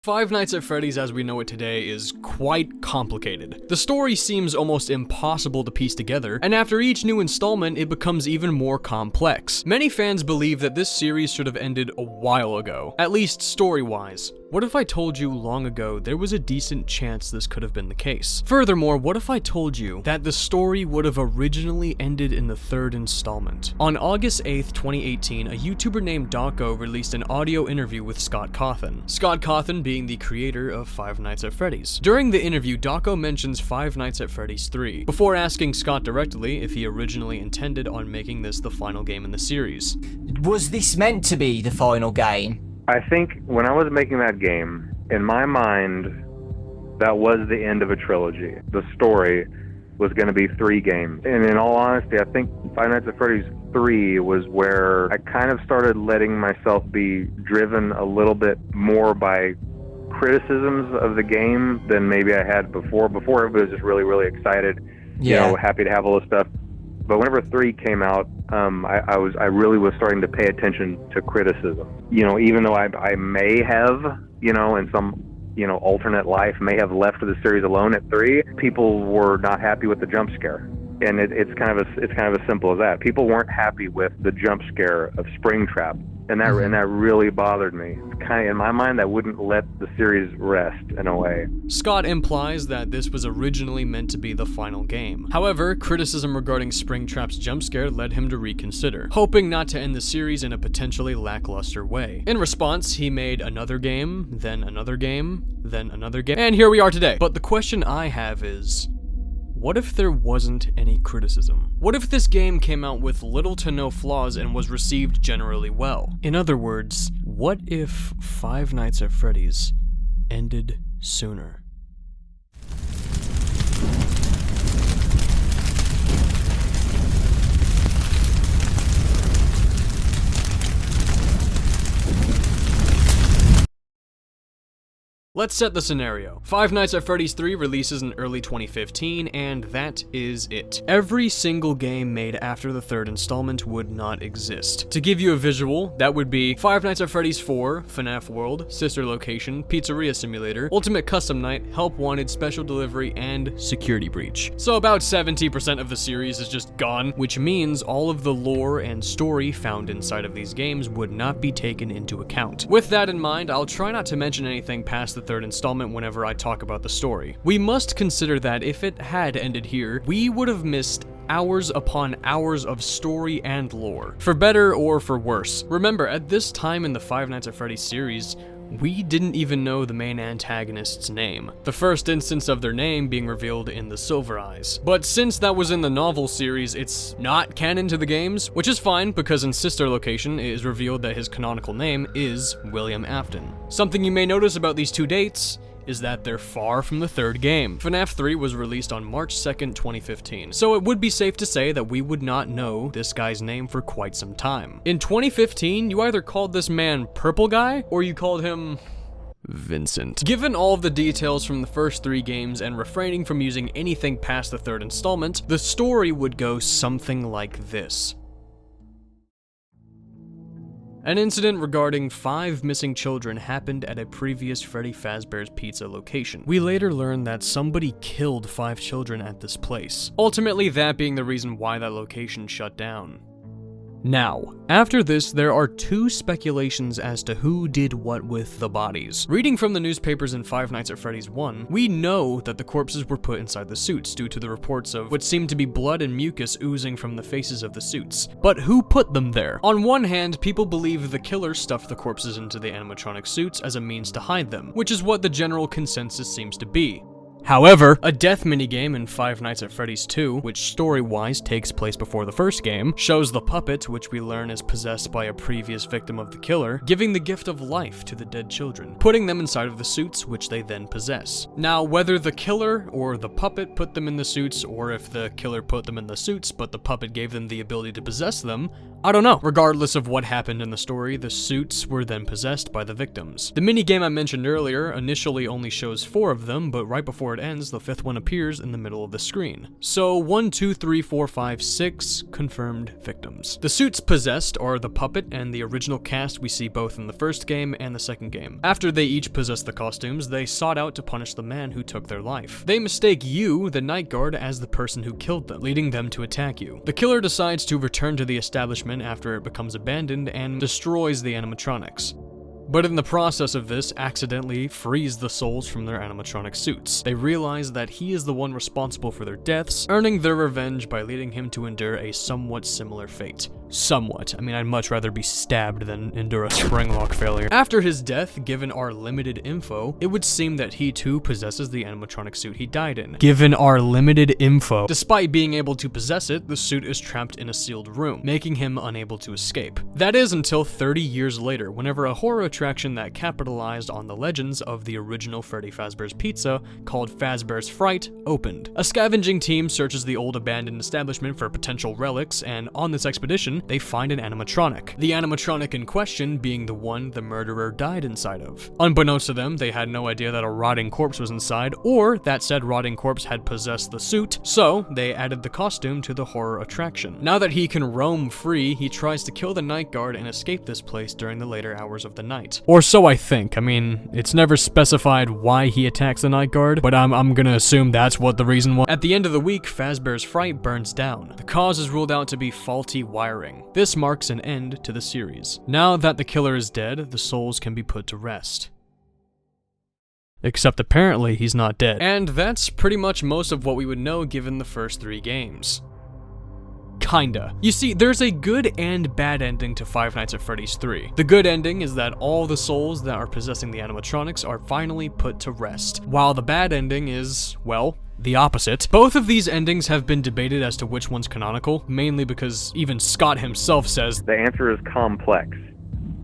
Five Nights at Freddy's as we know it today is quite complicated. The story seems almost impossible to piece together, and after each new installment, it becomes even more complex. Many fans believe that this series should have ended a while ago, at least story-wise. What if I told you long ago there was a decent chance this could have been the case? Furthermore, what if I told you that the story would have originally ended in the third installment? On August 8th, 2018, a YouTuber named Dawko released an audio interview with Scott Cawthon. Scott Cawthon being the creator of Five Nights at Freddy's. During the interview, Dawko mentions Five Nights at Freddy's 3, before asking Scott directly if he originally intended on making this the final game in the series. Was this meant to be the final game? I think when I was making that game, in my mind, that was the end of a trilogy. The story was going to be 3 games. And in all honesty, I think Five Nights at Freddy's 3 was where I kind of started letting myself be driven a little bit more by criticisms of the game than maybe I had before. Before, everybody was just really, really excited, you know, happy to have all this stuff. But whenever 3 came out, I really was starting to pay attention to criticism. You know, even though I may have, you know, in some, you know, alternate life, may have left the series alone at 3, people were not happy with the jump scare. And it's kind of as simple as that. People weren't happy with the jump scare of Springtrap, and that really bothered me. Kind of in my mind, I wouldn't let the series rest in a way. Scott implies that this was originally meant to be the final game. However, criticism regarding Springtrap's jump scare led him to reconsider, hoping not to end the series in a potentially lackluster way. In response, he made another game, then another game, then another game, and here we are today. But the question I have is, what if there wasn't any criticism? What if this game came out with little to no flaws and was received generally well? In other words, what if Five Nights at Freddy's ended sooner? Let's set the scenario. Five Nights at Freddy's 3 releases in early 2015, and that is it. Every single game made after the third installment would not exist. To give you a visual, that would be Five Nights at Freddy's 4, Fnaf World, Sister Location, Pizzeria Simulator, Ultimate Custom Night, Help Wanted, Special Delivery, and Security Breach. So about 70% of the series is just gone, which means all of the lore and story found inside of these games would not be taken into account. With that in mind, I'll try not to mention anything past the third installment whenever I talk about the story. We must consider that if it had ended here, we would have missed hours upon hours of story and lore, for better or for worse. Remember, at this time in the Five Nights at Freddy's series, we didn't even know the main antagonist's name, the first instance of their name being revealed in the Silver Eyes. But since that was in the novel series, it's not canon to the games, which is fine because in Sister Location it is revealed that his canonical name is William Afton. Something you may notice about these two dates is that they're far from the third game. Fnaf 3 was released on March 2nd, 2015, so it would be safe to say that we would not know this guy's name for quite some time. In 2015, you either called this man Purple Guy, or you called him Vincent. Given all of the details from the first 3 games and refraining from using anything past the third installment, the story would go something like this. An incident regarding 5 missing children happened at a previous Freddy Fazbear's Pizza location. We later learned that somebody killed 5 children at this place, ultimately that being the reason why that location shut down. Now, after this, there are 2 speculations as to who did what with the bodies. Reading from the newspapers in Five Nights at Freddy's 1, we know that the corpses were put inside the suits due to the reports of what seemed to be blood and mucus oozing from the faces of the suits. But who put them there? On one hand, people believe the killer stuffed the corpses into the animatronic suits as a means to hide them, which is what the general consensus seems to be. However, a death minigame in Five Nights at Freddy's 2, which story-wise takes place before the first game, shows the puppet, which we learn is possessed by a previous victim of the killer, giving the gift of life to the dead children, putting them inside of the suits, which they then possess. Now, whether the killer or the puppet put them in the suits, or if the killer put them in the suits, but the puppet gave them the ability to possess them, I don't know. Regardless of what happened in the story, the suits were then possessed by the victims. The minigame I mentioned earlier initially only shows 4 of them, but right before before it ends, the 5th one appears in the middle of the screen. So 1, 2, 3, 4, 5, 6 confirmed victims. The suits possessed are the puppet and the original cast we see both in the first game and the second game. After they each possessed the costumes, they sought out to punish the man who took their life. They mistake you, the night guard, as the person who killed them, leading them to attack you. The killer decides to return to the establishment after it becomes abandoned and destroys the animatronics. But in the process of this, accidentally frees the souls from their animatronic suits. They realize that he is the one responsible for their deaths, earning their revenge by leading him to endure a somewhat similar fate. Somewhat. I mean, I'd much rather be stabbed than endure a spring lock failure. After his death, given our limited info, it would seem that he too possesses the animatronic suit he died in. Given our limited info. Despite being able to possess it, the suit is trapped in a sealed room, making him unable to escape. That is until 30 years later, whenever a horror attraction that capitalized on the legends of the original Freddy Fazbear's Pizza, called Fazbear's Fright, opened. A scavenging team searches the old abandoned establishment for potential relics, and on this expedition, they find an animatronic. The animatronic in question being the one the murderer died inside of. Unbeknownst to them, they had no idea that a rotting corpse was inside, or that said rotting corpse had possessed the suit, so they added the costume to the horror attraction. Now that he can roam free, he tries to kill the night guard and escape this place during the later hours of the night. Or so I think. I mean, it's never specified why he attacks the night guard, but I'm gonna assume that's what the reason was. At the end of the week, Fazbear's Fright burns down. The cause is ruled out to be faulty wiring. This marks an end to the series. Now that the killer is dead, the souls can be put to rest. Except apparently he's not dead. And that's pretty much most of what we would know given the first 3 games. Kinda. You see, there's a good and bad ending to Five Nights at Freddy's 3. The good ending is that all the souls that are possessing the animatronics are finally put to rest, while the bad ending is, well, the opposite. Both of these endings have been debated as to which one's canonical, mainly because even Scott himself says, The answer is complex.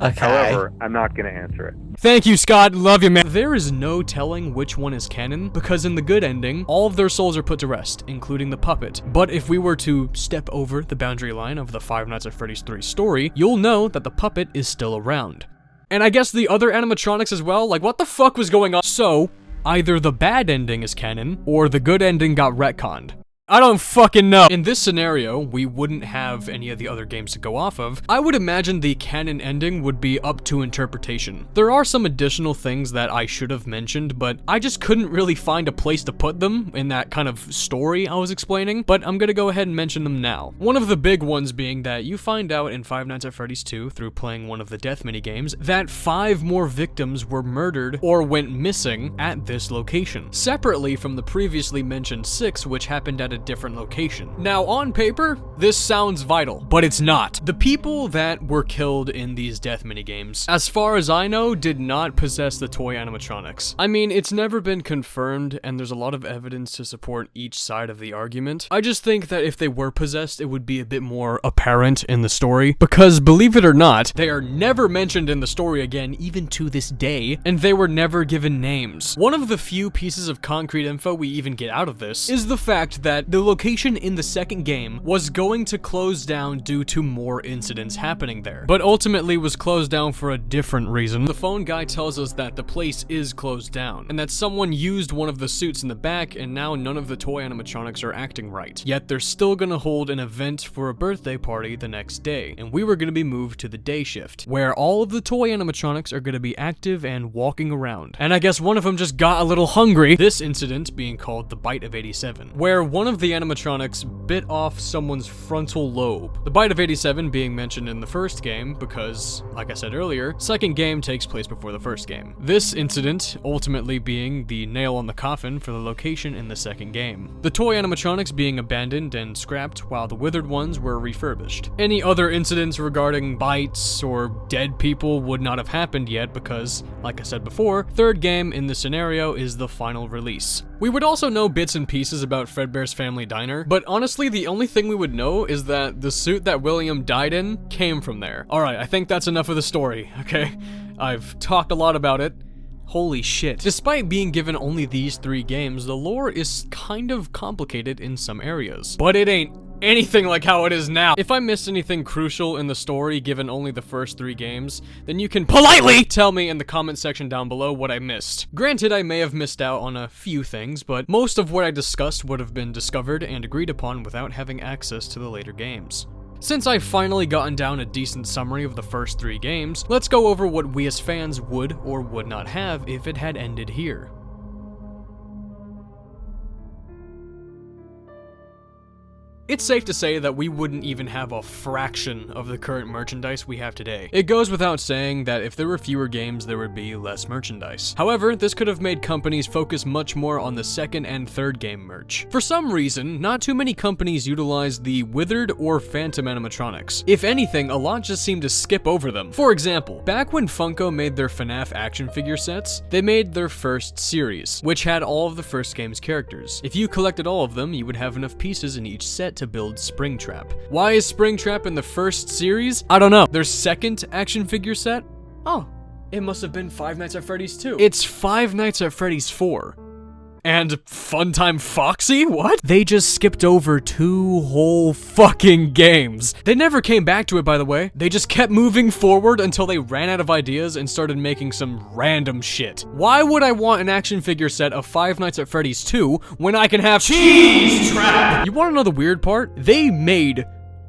Okay. However, I'm not going to answer it. Thank you, Scott. Love you, man. There is no telling which one is canon, because in the good ending, all of their souls are put to rest, including the puppet. But if we were to step over the boundary line of the Five Nights at Freddy's 3 story, you'll know that the puppet is still around. And I guess the other animatronics as well? Like, what the fuck was going on? So, either the bad ending is canon, or the good ending got retconned. I don't fucking know. In this scenario, we wouldn't have any of the other games to go off of. I would imagine the canon ending would be up to interpretation. There are some additional things that I should have mentioned, but I just couldn't really find a place to put them in that kind of story I was explaining, but I'm gonna go ahead and mention them now. One of the big ones being that you find out in Five Nights at Freddy's 2, through playing one of the death minigames, that 5 more victims were murdered or went missing at this location, separately from the previously mentioned 6, which happened at a different location. Now, on paper, this sounds vital, but it's not. The people that were killed in these death minigames, as far as I know, did not possess the toy animatronics. I mean, it's never been confirmed, and there's a lot of evidence to support each side of the argument. I just think that if they were possessed, it would be a bit more apparent in the story, because believe it or not, they are never mentioned in the story again, even to this day, and they were never given names. One of the few pieces of concrete info we even get out of this is the fact that the location in the second game was going to close down due to more incidents happening there, but ultimately was closed down for a different reason. The phone guy tells us that the place is closed down, and that someone used one of the suits in the back, and now none of the toy animatronics are acting right. Yet they're still gonna hold an event for a birthday party the next day, and we were gonna be moved to the day shift, where all of the toy animatronics are gonna be active and walking around. And I guess one of them just got a little hungry, this incident being called the Bite of 87, where one of the animatronics bit off someone's frontal lobe. The Bite of 87 being mentioned in the first game because, like I said earlier, second game takes place before the first game. This incident ultimately being the nail on the coffin for the location in the second game. The toy animatronics being abandoned and scrapped while the withered ones were refurbished. Any other incidents regarding bites or dead people would not have happened yet because, like I said before, third game in the scenario is the final release. We would also know bits and pieces about Fredbear's Family Diner, but honestly the only thing we would know is that the suit that William died in came from there. Alright, I think that's enough of the story, okay? I've talked a lot about it. Holy shit. Despite being given only these 3 games, the lore is kind of complicated in some areas. But it ain't anything like how it is now. If I missed anything crucial in the story given only the first 3 games, then you can politely tell me in the comment section down below what I missed. Granted, I may have missed out on a few things, but most of what I discussed would have been discovered and agreed upon without having access to the later games. Since I've finally gotten down a decent summary of the first 3 games, let's go over what we as fans would or would not have if it had ended here. It's safe to say that we wouldn't even have a fraction of the current merchandise we have today. It goes without saying that if there were fewer games, there would be less merchandise. However, this could have made companies focus much more on the second and third game merch. For some reason, not too many companies utilized the withered or phantom animatronics. If anything, a lot just seemed to skip over them. For example, back when Funko made their Fnaf action figure sets, they made their first series, which had all of the first game's characters. If you collected all of them, you would have enough pieces in each set to build Springtrap. Why is Springtrap in the first series? I don't know. Their second action figure set? Oh, it must have been Five Nights at Freddy's 2. It's Five Nights at Freddy's 4. And Funtime Foxy? What? They just skipped over 2 whole fucking games. They never came back to it, by the way. They just kept moving forward until they ran out of ideas and started making some random shit. Why would I want an action figure set of Five Nights at Freddy's 2 when I can have Cheese Trap? You wanna know the weird part? They made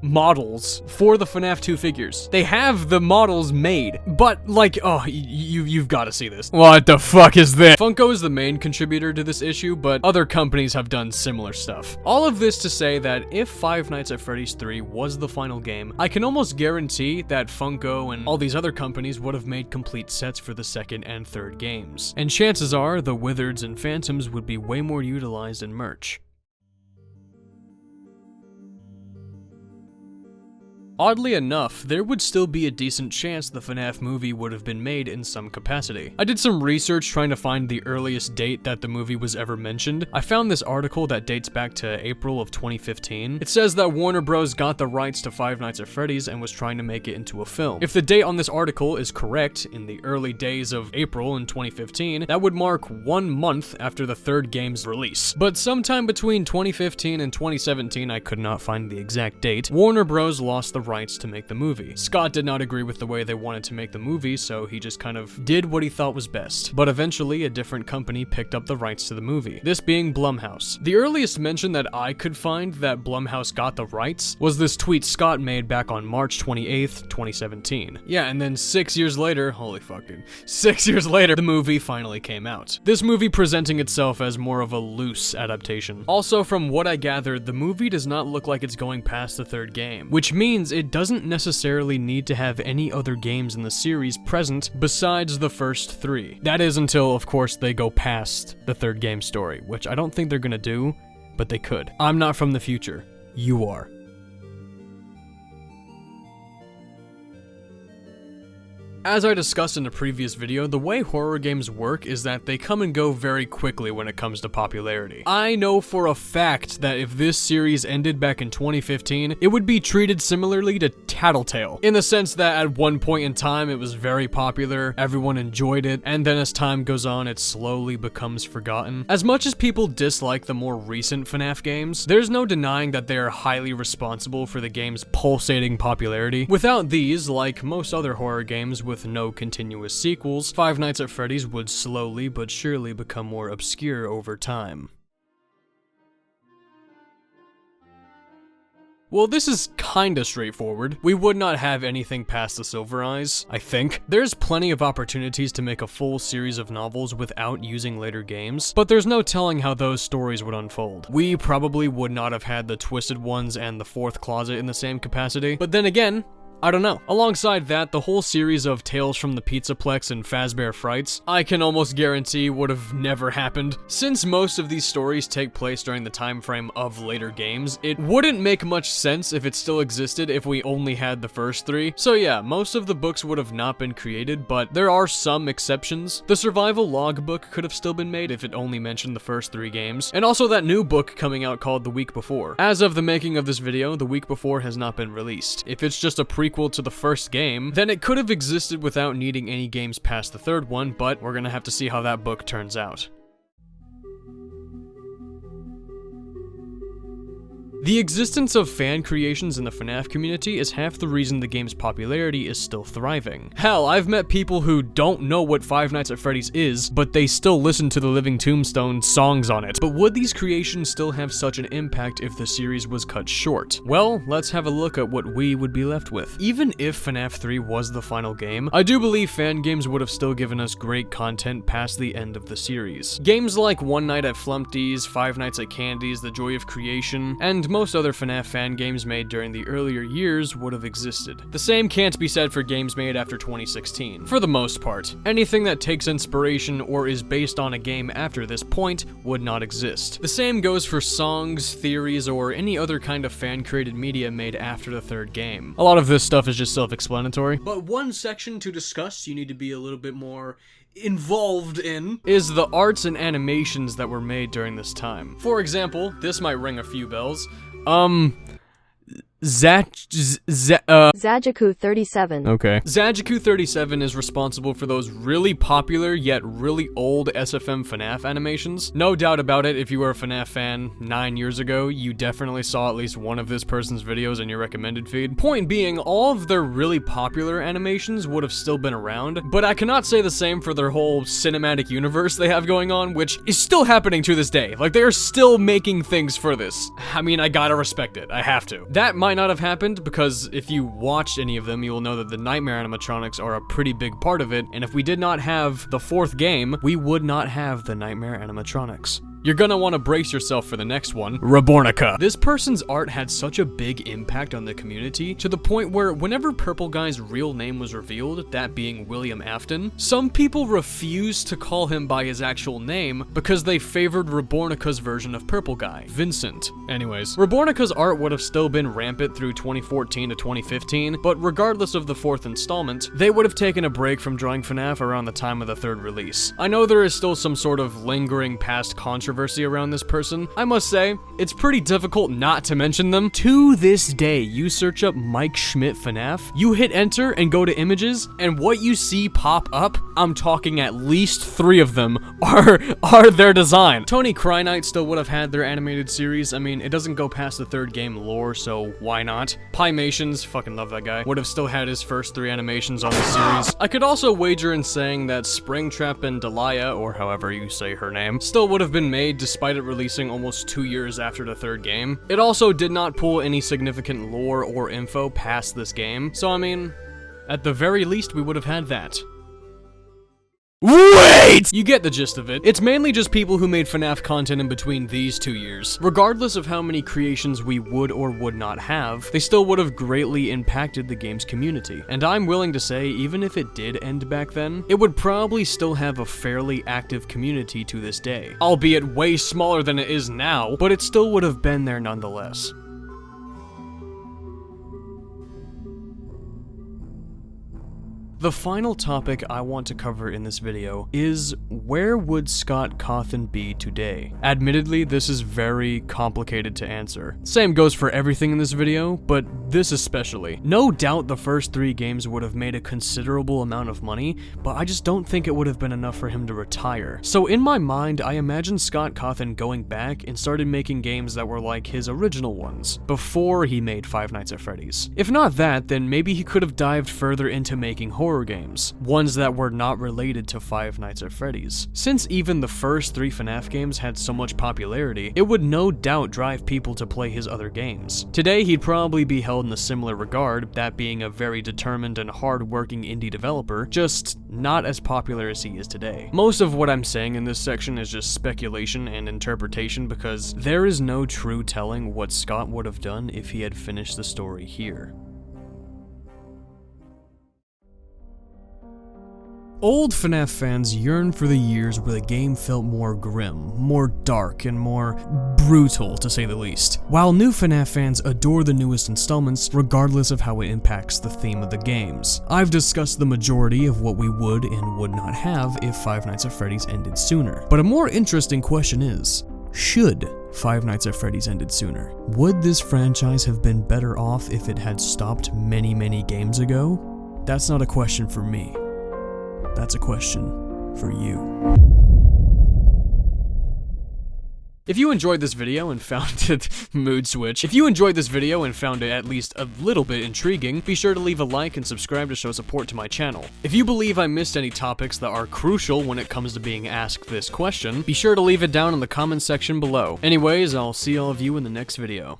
models for the FNAF 2 figures. They have the models made, but like, oh, you've got to see this. What the fuck is this? Funko is the main contributor to this issue, but other companies have done similar stuff. All of this to say that if Five Nights at Freddy's 3 was the final game, I can almost guarantee that Funko and all these other companies would have made complete sets for the second and third games. And chances are, the Wizards and Phantoms would be way more utilized in merch. Oddly enough, there would still be a decent chance the FNAF movie would have been made in some capacity. I did some research trying to find the earliest date that the movie was ever mentioned. I found this article that dates back to April of 2015. It says that Warner Bros. Got the rights to Five Nights at Freddy's and was trying to make it into a film. If the date on this article is correct, in the early days of April in 2015, that would mark 1 month after the third game's release. But sometime between 2015 and 2017, I could not find the exact date, Warner Bros. Lost the rights to make the movie. Scott did not agree with the way they wanted to make the movie, so he just kind of did what he thought was best. But eventually, a different company picked up the rights to the movie, this being Blumhouse. The earliest mention that I could find that Blumhouse got the rights was this tweet Scott made back on March 28th, 2017. Yeah, and then 6 years later, holy fucking, 6 years later, the movie finally came out. This movie presenting itself as more of a loose adaptation. Also, from what I gathered, the movie does not look like it's going past the third game, which means it doesn't necessarily need to have any other games in the series present besides the first 3. That is until, of course, they go past the third game story, which I don't think they're gonna do, but they could. I'm not from the future. You are. As I discussed in a previous video, the way horror games work is that they come and go very quickly when it comes to popularity. I know for a fact that if this series ended back in 2015, it would be treated similarly to Tattletale, in the sense that at one point in time it was very popular, everyone enjoyed it, and then as time goes on, it slowly becomes forgotten. As much as people dislike the more recent FNAF games, there's no denying that they are highly responsible for the game's pulsating popularity. Without these, like most other horror games with no continuous sequels, Five Nights at Freddy's would slowly but surely become more obscure over time. Well, this is kinda straightforward. We would not have anything past the Silver Eyes, I think. There's plenty of opportunities to make a full series of novels without using later games, but there's no telling how those stories would unfold. We probably would not have had the Twisted Ones and the Fourth Closet in the same capacity, but then again, I don't know. Alongside that, the whole series of Tales from the Pizzaplex and Fazbear Frights, I can almost guarantee would have never happened. Since most of these stories take place during the time frame of later games, it wouldn't make much sense if it still existed if we only had the first 3. So yeah, most of the books would have not been created, but there are some exceptions. The survival logbook could have still been made if it only mentioned the first 3 games, and also that new book coming out called The Week Before. As of the making of this video, The Week Before has not been released. If it's just a prequel to the first game, then it could have existed without needing any games past the third one, but we're gonna have to see how that book turns out. The existence of fan creations in the FNAF community is half the reason the game's popularity is still thriving. Hell, I've met people who don't know what Five Nights at Freddy's is, but they still listen to the Living Tombstone songs on it. But would these creations still have such an impact if the series was cut short? Well, let's have a look at what we would be left with. Even if FNAF 3 was the final game, I do believe fan games would have still given us great content past the end of the series. Games like One Night at Flumpty's, Five Nights at Candy's, The Joy of Creation, and most other FNAF fan games made during the earlier years would have existed. The same can't be said for games made after 2016. For the most part, anything that takes inspiration or is based on a game after this point would not exist. The same goes for songs, theories, or any other kind of fan-created media made after the third game. A lot of this stuff is just self-explanatory, but one section to discuss you need to be a little bit more involved in is the arts and animations that were made during this time. For example, this might ring a few bells. Zajaku 37. Okay. Zajaku 37 is responsible for those really popular yet really old SFM FNAF animations. No doubt about it, if you were a FNAF fan 9 years ago, you definitely saw at least one of this person's videos in your recommended feed. Point being, all of their really popular animations would have still been around, but I cannot say the same for their whole cinematic universe they have going on, which is still happening to this day. Like, they're still making things for this. I mean, I gotta respect it. I have to. That might not have happened because if you watched any of them, you will know that the Nightmare animatronics are a pretty big part of it, and if we did not have the fourth game, we would not have the Nightmare animatronics. You're gonna want to brace yourself for the next one, Rebornica. This person's art had such a big impact on the community to the point where whenever Purple Guy's real name was revealed, that being William Afton, some people refused to call him by his actual name because they favored Rebornica's version of Purple Guy, Vincent. Anyways, Rebornica's art would have still been rampant through 2014 to 2015, but regardless of the fourth installment, they would have taken a break from drawing FNAF around the time of the third release. I know there is still some sort of lingering past controversy around this person. I must say, it's pretty difficult not to mention them. To this day, you search up Mike Schmidt FNAF, you hit enter and go to images, and what you see pop up, I'm talking at least 3 of them, are their design. Tony Krynite still would have had their animated series. I mean, it doesn't go past the third game lore, so why not? Pymations, fucking love that guy, would have still had his first 3 animations on the series. I could also wager in saying that Springtrap and Delia, or however you say her name, still would have been made despite it releasing almost 2 years after the third game. It also did not pull any significant lore or info past this game, so I mean, at the very least we would have had that. Wait! You get the gist of it. It's mainly just people who made FNAF content in between these 2 years. Regardless of how many creations we would or would not have, they still would have greatly impacted the game's community. And I'm willing to say, even if it did end back then, it would probably still have a fairly active community to this day. Albeit way smaller than it is now, but it still would have been there nonetheless. The final topic I want to cover in this video is, where would Scott Cawthon be today? Admittedly, this is very complicated to answer. Same goes for everything in this video, but this especially. No doubt the first 3 games would have made a considerable amount of money, but I just don't think it would have been enough for him to retire. So in my mind, I imagine Scott Cawthon going back and started making games that were like his original ones, before he made Five Nights at Freddy's. If not that, then maybe he could have dived further into making horror games, ones that were not related to Five Nights at Freddy's. Since even the first 3 FNAF games had so much popularity, it would no doubt drive people to play his other games. Today, he'd probably be held in a similar regard, that being a very determined and hard-working indie developer, just not as popular as he is today. Most of what I'm saying in this section is just speculation and interpretation because there is no true telling what Scott would have done if he had finished the story here. Old FNAF fans yearn for the years where the game felt more grim, more dark, and more brutal, to say the least, while new FNAF fans adore the newest installments regardless of how it impacts the theme of the games. I've discussed the majority of what we would and would not have if Five Nights at Freddy's ended sooner, but a more interesting question is, should Five Nights at Freddy's ended sooner? Would this franchise have been better off if it had stopped many games ago? That's not a question for me. That's a question for you. If you enjoyed this video and found it mood switch. If you enjoyed this video and found it at least a little bit intriguing, be sure to leave a like and subscribe to show support to my channel. If you believe I missed any topics that are crucial when it comes to being asked this question, be sure to leave it down in the comments section below. Anyways, I'll see all of you in the next video.